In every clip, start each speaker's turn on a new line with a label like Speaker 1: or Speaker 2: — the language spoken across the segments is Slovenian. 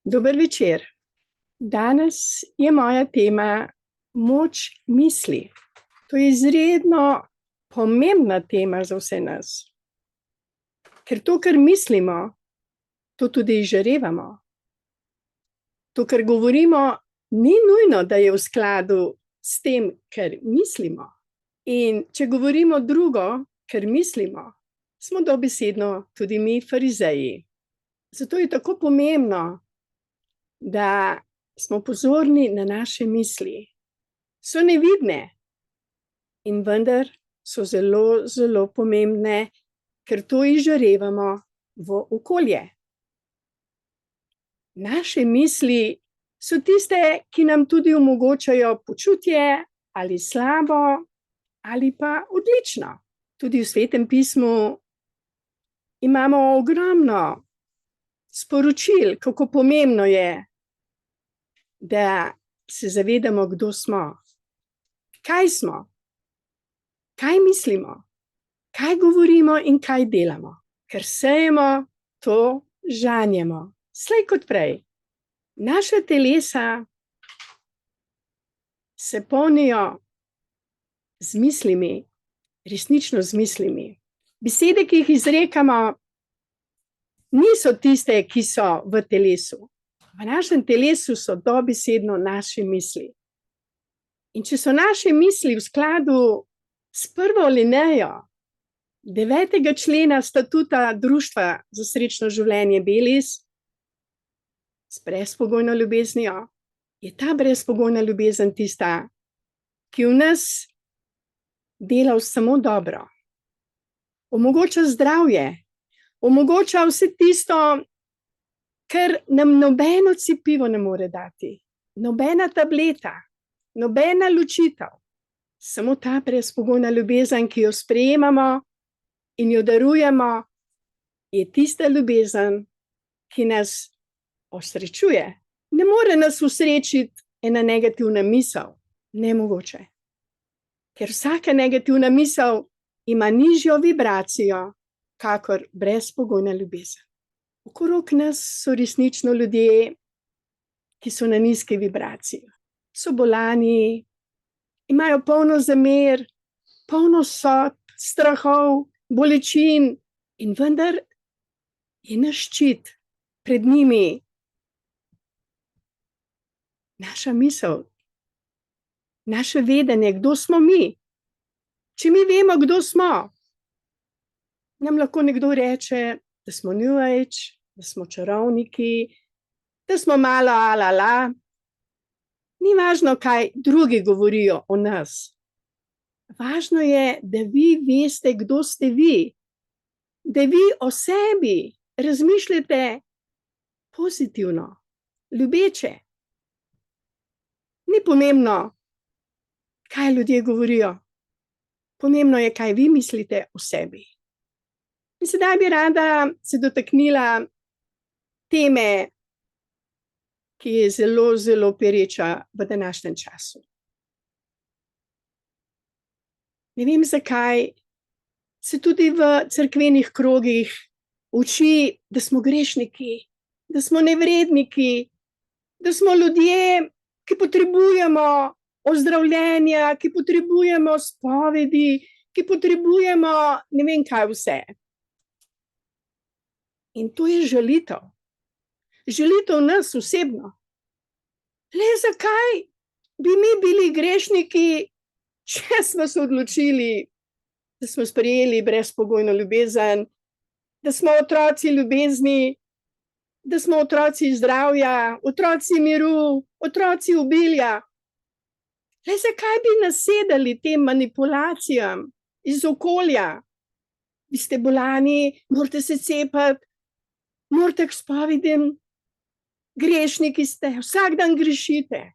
Speaker 1: Dober večer. Danes je moja tema moč misli. To je izredno pomembna tema za vse nas. Ker to, kar mislimo, to tudi izžarevamo. To, kar govorimo, ni nujno, da je v skladu s tem, kar mislimo. In če govorimo drugo, kar mislimo, smo dobesedno tudi mi farizeji. Zato je tako pomembno, da smo pozorni na naše misli. So nevidne in vendar so zelo, zelo pomembne, ker to izžarevamo v okolje. Naše misli so tiste, ki nam tudi omogočajo počutje ali slabo ali pa odlično. Tudi v Svetem pismu imamo ogromno sporočil, kako pomembno je, da se zavedamo, kdo smo, kaj smo, kaj mislimo, kaj govorimo in kaj delamo. Ker sejemo, to žanjemo, slej kot prej. Naša telesa se polnijo z mislimi, resnično z mislimi. Besede, ki jih izrekamo, niso tiste, ki so v telesu. V našem telesu so dobesedno naše misli. In če so naše misli v skladu s prvo alinejo 9. člena statuta Društva za srečno življenje Belis, s brezpogojno ljubeznijo, je ta brezpogojna ljubezen tista, ki v nas dela samo dobro. Omogoča zdravje, omogoča vse tisto, kar nam nobeno cepivo ne more dati, nobena tableta, nobena ločitev. Samo ta brezpogojna ljubezen, ki jo sprejemamo in jo darujemo, je tista ljubezen, ki nas osrečuje. Ne more nas osrečiti ena negativna misel, nemogoče. Ker vsaka negativna misel ima nižjo vibracijo, kakor brezpogojna ljubezen. Okrog nas so resnično ljudje, ki so na nizki vibraciji. So bolani, imajo polno zamer, polno sodb, strahov, bolečin in vendar je naš ščit pred njimi naša misel, naše vedenje, kdo smo mi. Če mi vemo, kdo smo, nam lahko nekdo reče, da smo New Age, da smo čarovniki, da smo malo alala. Ni važno, kaj drugi govorijo o nas. Važno je, da vi veste, kdo ste vi. Da vi o sebi razmišljate pozitivno, ljubeče. Ni pomembno, kaj ljudje govorijo. Pomembno je, kaj vi mislite o sebi. In sedaj bi rada se dotaknila teme, ki je zelo, zelo pereča v današnjem času. Ne vem, zakaj se tudi v cerkvenih krogih uči, da smo grešniki, da smo nevredniki, da smo ljudje, ki potrebujemo ozdravljenja, ki potrebujemo spovedi, ki potrebujemo ne vem kaj vse. In to je žalitev. Žalitev nas osebno. Le zakaj bi mi bili grešniki, če smo se odločili, da smo sprejeli brezpogojno ljubezen, da smo otroci ljubezni, da smo otroci zdravja, otroci miru, otroci obilja. Le zakaj bi nasedali tem manipulacijam iz okolja? Vi ste bolani, morate se cepati, morate k spovedim, grešniki ste, vsak dan grešite.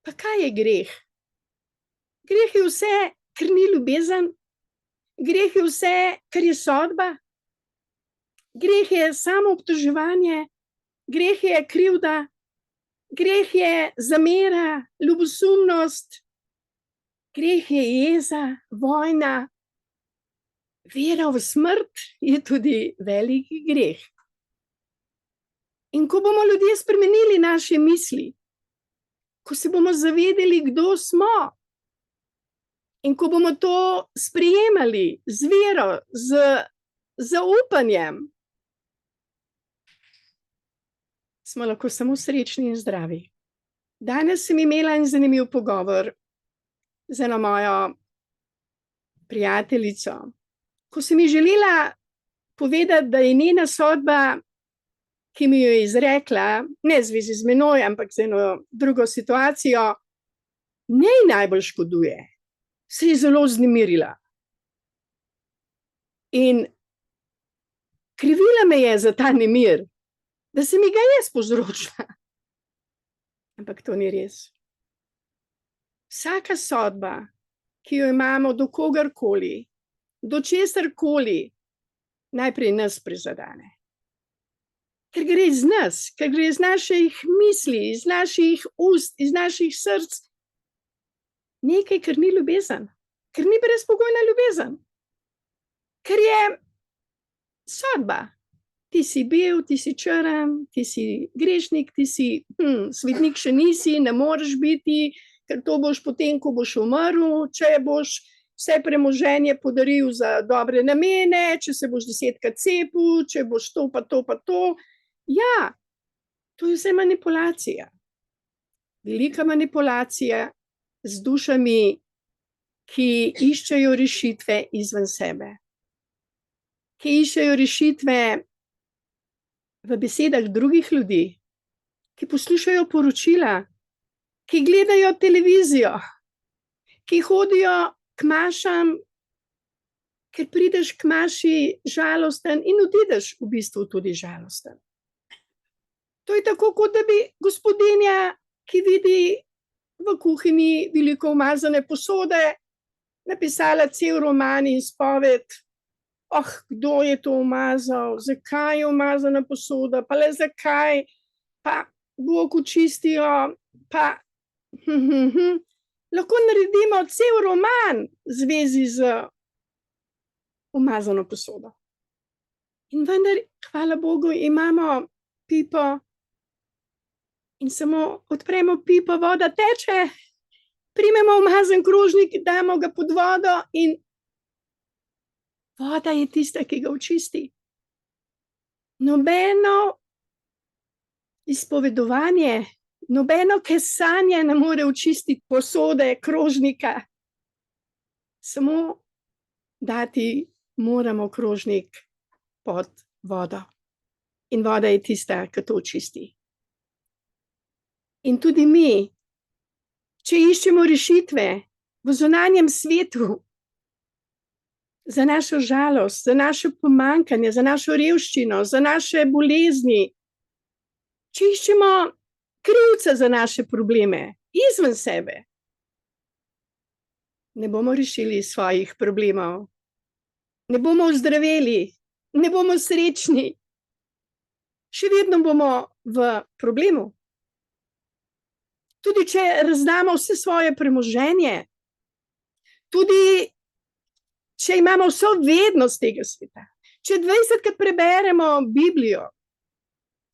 Speaker 1: Pa kaj je greh? Greh je vse, kar ni ljubezen. Greh je vse, kar je sodba. Greh je samo obtoževanje. Greh je krivda. Greh je zamera, ljubosumnost. Greh je jeza, vojna. Vera v smrt je tudi veliki greh. In ko bomo ljudje spremenili naše misli, ko se bomo zavedeli, kdo smo, in ko bomo to sprejemali z vero, z zaupanjem, smo lahko samo srečni in zdravi. Danes sem imela en zanimiv pogovor z eno mojo prijateljico, ko sem ji želela povedati, da je njena sodba, ki mi jo je izrekla, ne v zvezi z menoj, ampak z eno drugo situacijo, najbolj škoduje. Se je zelo vznemirila. In krivila me je za ta nemir, da se mi ga jaz povzročila. Ampak to ni res. Vsaka sodba, ki jo imamo do kogarkoli, do česarkoli, najprej nas prizadene. Ker gre iz nas, ker gre iz naših misli, iz naših ust, iz naših src, nekaj, kar ni ljubezen, ker ni brezpogojna ljubezen, ker je sodba. Ti si bil, ti si črn, ti si grešnik, ti si svetnik še nisi, ne moreš biti, ker to boš potem, ko boš umrl, če boš vse premoženje podaril za dobre namene, če se boš 10-krat cepil, če boš to pa to pa to. Ja, to je vse manipulacija. Velika manipulacija z dušami, ki iščejo rešitve izven sebe. Ki iščejo rešitve v besedah drugih ljudi, ki poslušajo poročila, ki gledajo televizijo, ki hodijo k mašam, ker prideš k maši žalosten in odideš v bistvu tudi žalosten. To je tako, kot da bi gospodinja, ki vidi v kuhinji veliko umazane posode, napisala cel roman in izpoved. Kdo je to umazal, zakaj je umazana posoda, pa le zakaj, pa Bog očistijo, pa lahko naredimo cel roman v zvezi z umazano posodo. In vendar, hvala Bogu, imamo pipo in samo odpremo pipo, voda teče, primemo umazan krožnik, damo ga pod vodo in voda je tista, ki ga očisti. Nobeno izpovedovanje, nobeno kesanje ne more očistiti posode, krožnika. Samo dati moramo krožnik pod vodo. In voda je tista, ki to očisti. In tudi mi, če iščemo rešitve v zunanjem svetu, za našo žalost, za naše pomanjkanje, za našo revščino, za naše bolezni. Če iščemo krivca za naše probleme, izven sebe, ne bomo rešili svojih problemov, ne bomo ozdraveli, ne bomo srečni, še vedno bomo v problemu. Tudi če razdamo vse svoje premoženje, tudi če imamo vso vednost tega sveta, če 20-krat preberemo Biblijo,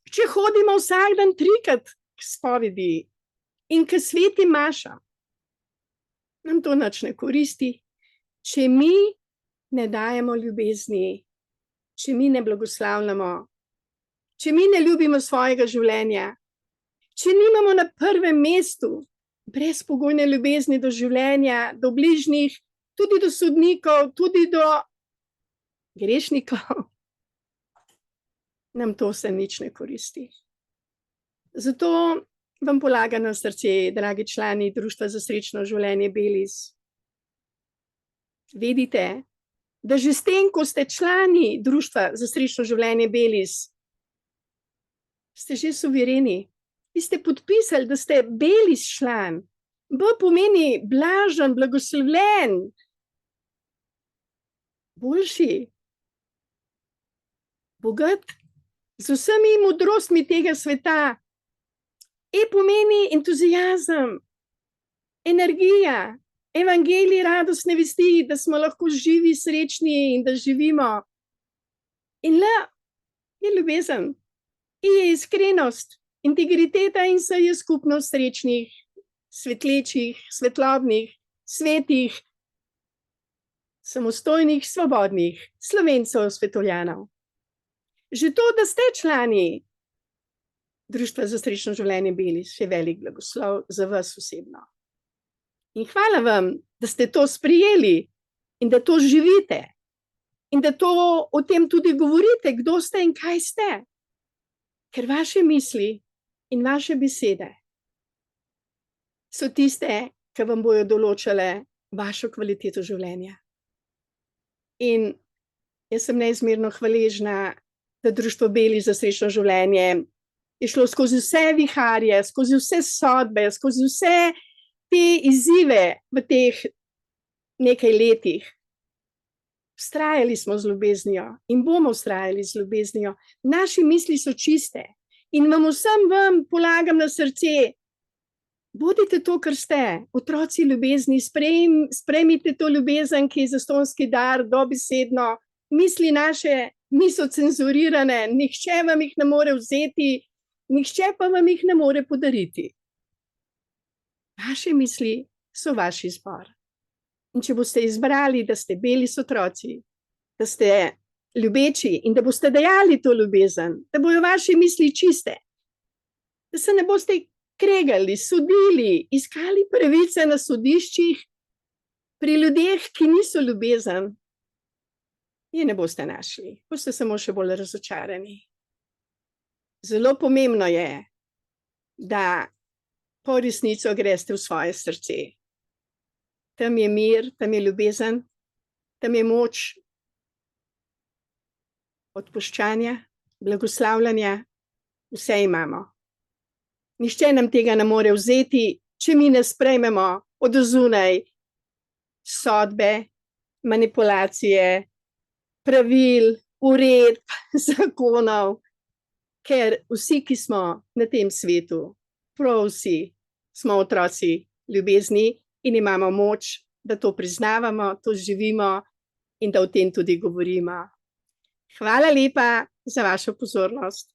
Speaker 1: če hodimo vsak dan 3-krat k spovedi in k svetim mašam, nam to nič ne koristi, če mi ne dajemo ljubezni, če mi ne blagoslavljamo, če mi ne ljubimo svojega življenja, če nimamo na prvem mestu brezpogojne ljubezni do življenja, do bližnjih, tudi do sodnikov, tudi do grešnikov, nam to vse nič ne koristi. Zato vam polagam na srce, dragi člani Društva za srečno življenje Belis. Vedite, da že s tem, ko ste člani Društva za srečno življenje Belis, ste že suvereni. Vi ste podpisali, da ste Belis član. B pomeni blažen, blagoslovljen, boljši, bogat, z vsemi modrostmi tega sveta. E pomeni entuziazem, energija, evangelij, radostne vesti, da smo lahko živi, srečni in da živimo. In L je ljubezen. je iskrenost, integriteta in se je skupnost srečnih, svetlečih, svetlobnih, svetih, samostojnih, svobodnih Slovencev, Svetovljanov. Že to, da ste člani Društva za srečno življenje Belis, je velik blagoslov za vas osebno. In hvala vam, da ste to sprejeli in da to živite in da to o tem tudi govorite, kdo ste in kaj ste. Ker vaše misli in vaše besede so tiste, ki vam bojo določale vašo kvaliteto življenja. In jaz sem neizmerno hvaležna, da Društvo Belis za srečno življenje je šlo skozi vse viharje, skozi vse sodbe, skozi vse te izzive v teh nekaj letih. Vztrajali smo z ljubeznijo in bomo vztrajali z ljubeznijo. Naši misli so čiste in vsem vam polagam na srce, bodite to, kar ste, otroci ljubezni, sprejmite to ljubezen, ki je zastonjski dar, dobesedno. Misli naše niso cenzurirane, nihče vam jih ne more vzeti, nihče pa vam jih ne more podariti. Vaše misli so vaš izbor. In če boste izbrali, da ste Belis otroci, da ste ljubeči in da boste dajali to ljubezen, da bojo vaše misli čiste, da se ne boste kregali, sodili, iskali pravice na sodiščih pri ljudeh, ki niso ljubezen, je ne boste našli, boste samo še bolj razočarani. Zelo pomembno je, da po resnico greste v svoje srce. Tam je mir, tam je ljubezen, tam je moč odpuščanja, blagoslavljanja, vse imamo. Nihče nam tega ne more vzeti, če mi ne sprejmemo od zunaj sodbe, manipulacije, pravil, uredb, zakonov, ker vsi, ki smo na tem svetu, prav vsi smo otroci ljubezni in imamo moč, da to priznavamo, to živimo in da o tem tudi govorimo. Hvala lepa za vašo pozornost.